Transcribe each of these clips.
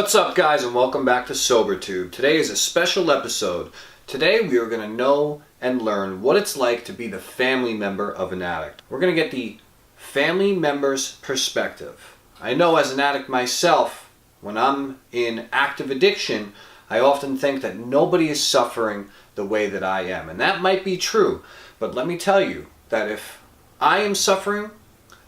What's up, guys, and welcome back to SoberTube. Today is a special episode. Today we are going to know and learn what it's like to be the family member of an addict. We're going to get the family member's perspective. I know as an addict myself, when I'm in active addiction, I often think that nobody is suffering the way that I am. And that might be true, but let me tell you that if I am suffering,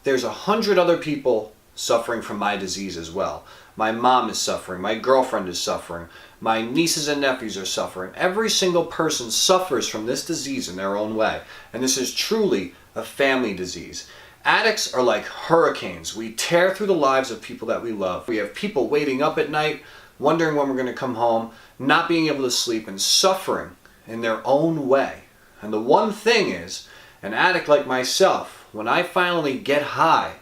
there's 100 other people suffering from my disease as well. My mom is suffering, my girlfriend is suffering, my nieces and nephews are suffering. Every single person suffers from this disease in their own way. And this is truly a family disease. Addicts are like hurricanes. We tear through the lives of people that we love. We have people waiting up at night, wondering when we're going to come home, not being able to sleep, and suffering in their own way. And the one thing is, an addict like myself, when I finally get high,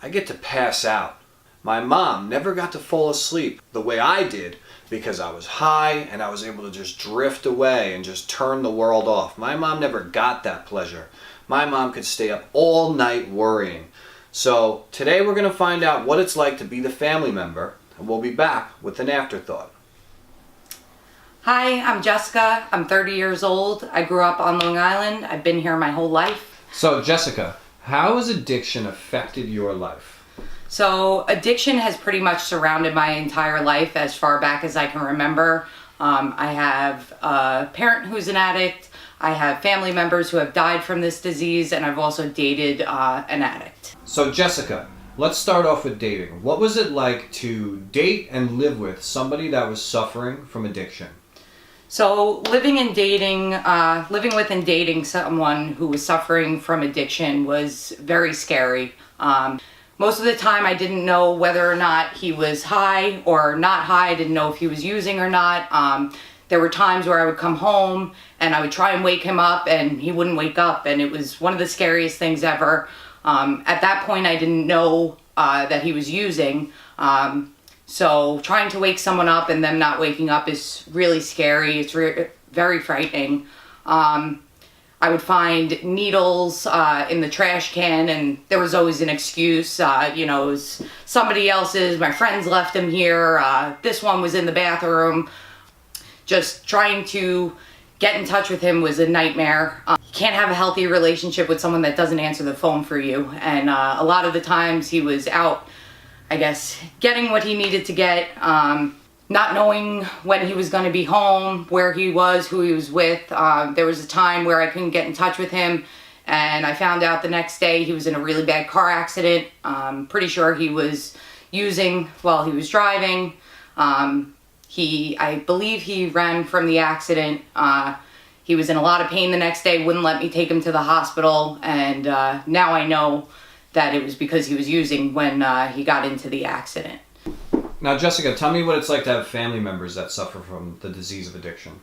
I get to pass out. My mom never got to fall asleep the way I did because I was high and I was able to just drift away and just turn the world off. My mom never got that pleasure. My mom could stay up all night worrying. So today we're going to find out what it's like to be the family member, and we'll be back with an afterthought. Hi, I'm Jessica. I'm 30 years old. I grew up on Long Island. I've been here my whole life. So Jessica, how has addiction affected your life? So addiction has pretty much surrounded my entire life as far back as I can remember. I have a parent who's an addict. I have family members who have died from this disease, and I've also dated an addict. So Jessica, let's start off with dating. What was it like to date and live with somebody that was suffering from addiction? So living with and dating someone who was suffering from addiction was very scary. Most of the time I didn't know whether or not he was high or not high. I didn't know if he was using or not. There were times where I would come home and I would try and wake him up and he wouldn't wake up, and it was one of the scariest things ever. At that point I didn't know that he was using. So trying to wake someone up and them not waking up is really scary. It's very frightening. I would find needles in the trash can, and there was always an excuse. It was somebody else's. My friends left him here. This one was in the bathroom. Just trying to get in touch with him was a nightmare. You can't have a healthy relationship with someone that doesn't answer the phone for you. And a lot of the times he was out, I guess, getting what he needed to get. Not knowing when he was going to be home, where he was, who he was with. There was a time where I couldn't get in touch with him, and I found out the next day he was in a really bad car accident. Pretty sure he was using while he was driving. I believe he ran from the accident. He was in a lot of pain the next day, wouldn't let me take him to the hospital, and now I know that it was because he was using when he got into the accident. Now, Jessica, tell me what it's like to have family members that suffer from the disease of addiction.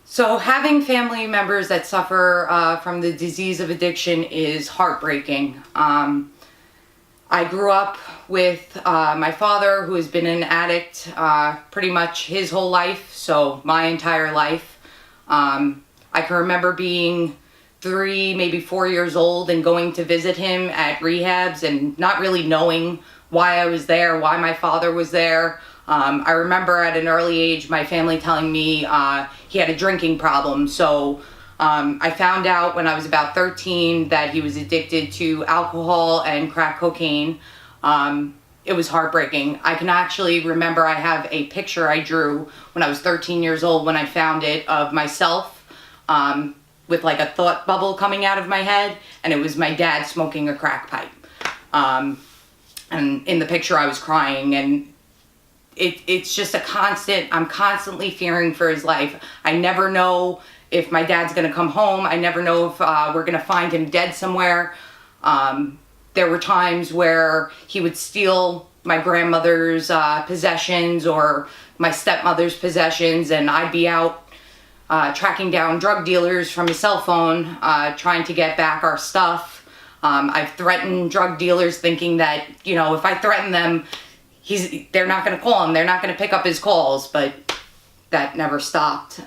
So having family members that suffer from the disease of addiction is heartbreaking. I grew up with my father, who has been an addict pretty much his whole life, so my entire life. I can remember being 3, maybe 4 years old and going to visit him at rehabs and not really knowing why I was there, why my father was there. I remember at an early age my family telling me he had a drinking problem. So I found out when I was about 13 that he was addicted to alcohol and crack cocaine. It was heartbreaking. I can actually remember I have a picture I drew when I was 13 years old when I found it of myself with like a thought bubble coming out of my head, and it was my dad smoking a crack pipe. And in the picture I was crying, and it's just I'm constantly fearing for his life. I never know if my dad's gonna come home. I never know if we're gonna find him dead somewhere. There were times where he would steal my grandmother's possessions or my stepmother's possessions, and I'd be out tracking down drug dealers from his cell phone, trying to get back our stuff. I've threatened drug dealers thinking that, if I threaten them, they're not going to call him. They're not going to pick up his calls, but that never stopped.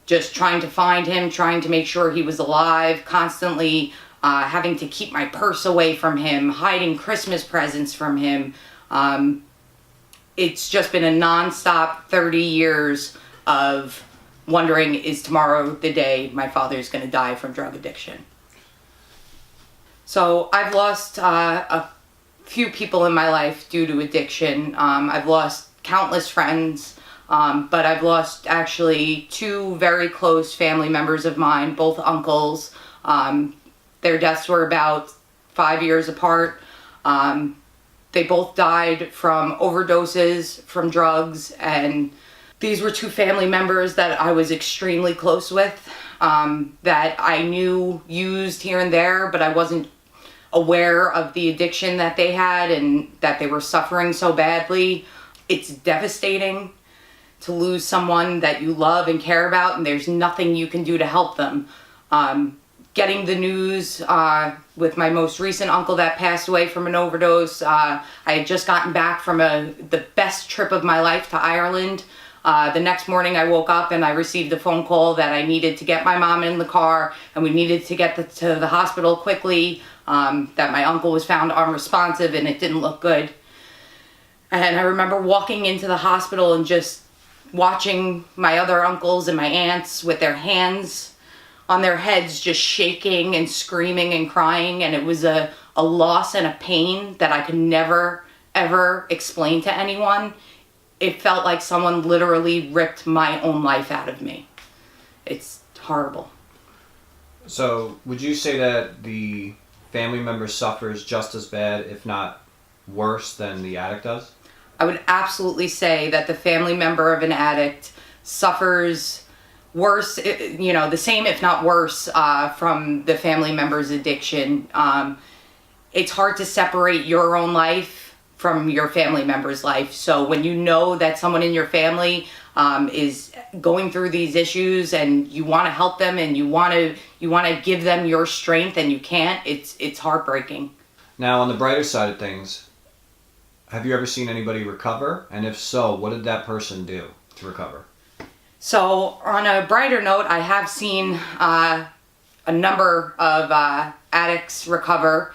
Just trying to find him, trying to make sure he was alive, constantly having to keep my purse away from him, hiding Christmas presents from him. it's just been a nonstop 30 years of wondering, is tomorrow the day my father's going to die from drug addiction? So I've lost a few people in my life due to addiction. I've lost countless friends, but I've lost actually two very close family members of mine, both uncles. Their deaths were about 5 years apart. They both died from overdoses, from drugs, and these were two family members that I was extremely close with, that I knew used here and there, but I wasn't aware of the addiction that they had and that they were suffering so badly. It's devastating to lose someone that you love and care about, and there's nothing you can do to help them. Getting the news with my most recent uncle that passed away from an overdose. I had just gotten back from the best trip of my life to Ireland. The next morning I woke up and I received a phone call that I needed to get my mom in the car and we needed to get to the hospital quickly, that my uncle was found unresponsive and it didn't look good. And I remember walking into the hospital and just watching my other uncles and my aunts with their hands on their heads just shaking and screaming and crying, and it was a loss and a pain that I could never ever explain to anyone. It felt like someone literally ripped my own life out of me. It's horrible. So would you say that the family member suffers just as bad, if not worse, than the addict does? I would absolutely say that the family member of an addict suffers worse, the same if not worse, from the family member's addiction. It's hard to separate your own life from your family member's life. So when you know that someone in your family is going through these issues and you want to help them and you want to give them your strength and you can't, it's heartbreaking. Now, on the brighter side of things, have you ever seen anybody recover? And if so, what did that person do to recover? So on a brighter note, I have seen a number of addicts recover,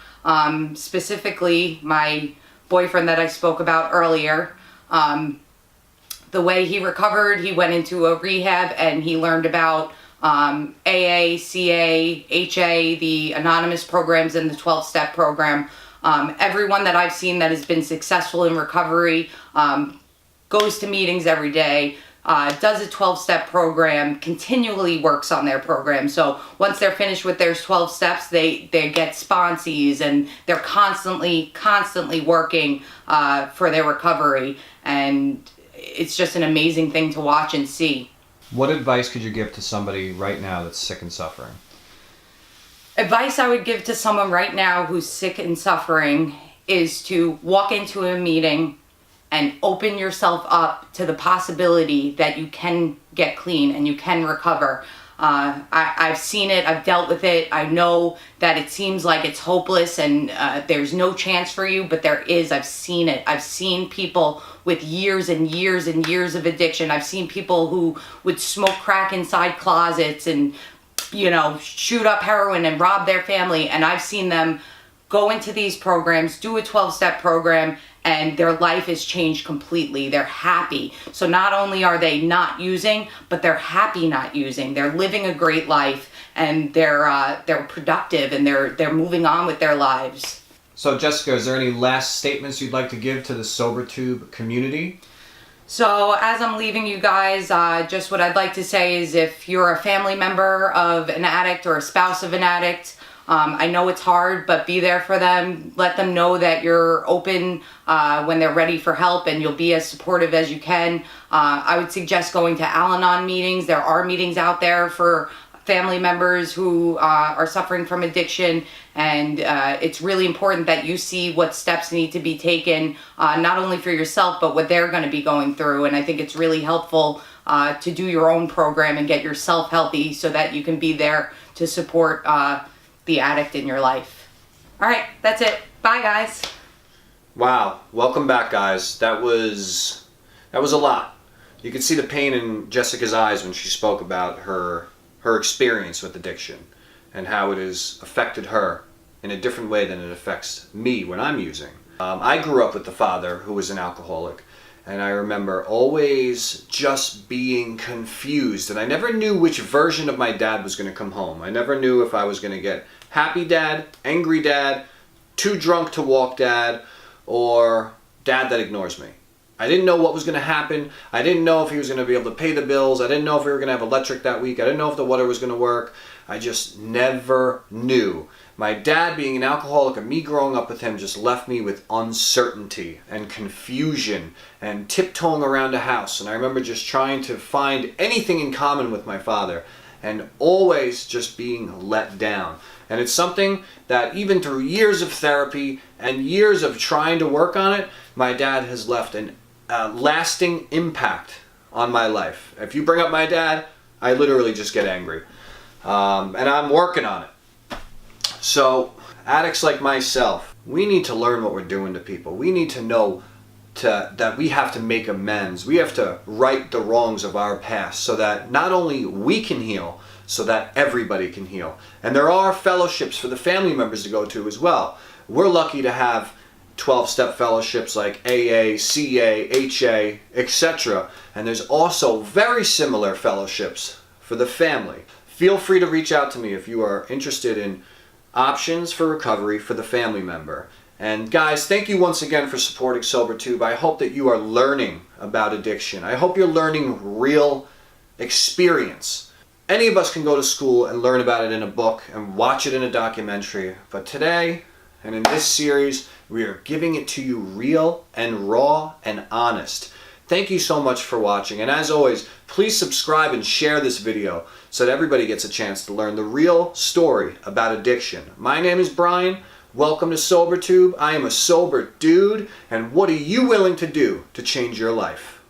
specifically my boyfriend that I spoke about earlier. The way he recovered, he went into a rehab and he learned about AA, CA, HA, the anonymous programs, and the 12-step program. Everyone that I've seen that has been successful in recovery goes to meetings every day, does a 12-step program, continually works on their program. So once they're finished with their 12 steps, they get sponsees, and they're constantly working for their recovery. And it's just an amazing thing to watch and see. What advice could you give to somebody right now that's sick and suffering? Advice I would give to someone right now who's sick and suffering is to walk into a meeting and open yourself up to the possibility that you can get clean and you can recover. I've seen it, I've dealt with it, I know that it seems like it's hopeless and there's no chance for you, but there is. I've seen it. I've seen people with years and years and years of addiction. I've seen people who would smoke crack inside closets and, shoot up heroin and rob their family, and I've seen them go into these programs, do a 12-step program, and their life is changed completely. They're happy. So not only are they not using, but they're happy not using. They're living a great life, and they're productive, and they're moving on with their lives. So Jessica, is there any last statements you'd like to give to the SoberTube community? So as I'm leaving you guys, just what I'd like to say is, if you're a family member of an addict or a spouse of an addict, I know it's hard, but be there for them. Let them know that you're open when they're ready for help, and you'll be as supportive as you can. I would suggest going to Al-Anon meetings. There are meetings out there for family members who are suffering from addiction, and it's really important that you see what steps need to be taken, not only for yourself, but what they're going to be going through. And I think it's really helpful to do your own program and get yourself healthy so that you can be there to support the addict in your life. All right, that's it. Bye, guys. Wow, welcome back, guys. That was a lot. You could see the pain in Jessica's eyes when she spoke about her experience with addiction and how it has affected her in a different way than it affects me when I'm using. I grew up with the father who was an alcoholic, And I remember always just being confused. And I never knew which version of my dad was going to come home. I never knew if I was going to get happy dad, angry dad, too drunk to walk dad, or dad that ignores me. I didn't know what was going to happen. I didn't know if he was going to be able to pay the bills. I didn't know if we were going to have electric that week. I didn't know if the water was going to work. I just never knew. My dad being an alcoholic and me growing up with him just left me with uncertainty and confusion and tiptoeing around a house. And I remember just trying to find anything in common with my father and always just being let down. And it's something that even through years of therapy and years of trying to work on it, my dad has left an lasting impact on my life. If you bring up my dad, I literally just get angry. And I'm working on it. So, addicts like myself, we need to learn what we're doing to people. We need to know that we have to make amends. We have to right the wrongs of our past so that not only we can heal, so that everybody can heal. And there are fellowships for the family members to go to as well. We're lucky to have 12-step fellowships like AA, CA, HA, etc. And there's also very similar fellowships for the family. Feel free to reach out to me if you are interested in options for recovery for the family member. And guys, thank you once again for supporting SoberTube. I hope that you are learning about addiction. I hope you're learning real experience. Any of us can go to school and learn about it in a book and watch it in a documentary. But today, and in this series, we are giving it to you real and raw and honest. Thank you so much for watching. And as always, please subscribe and share this video so that everybody gets a chance to learn the real story about addiction. My name is Brian. Welcome to SoberTube. I am a sober dude. And what are you willing to do to change your life?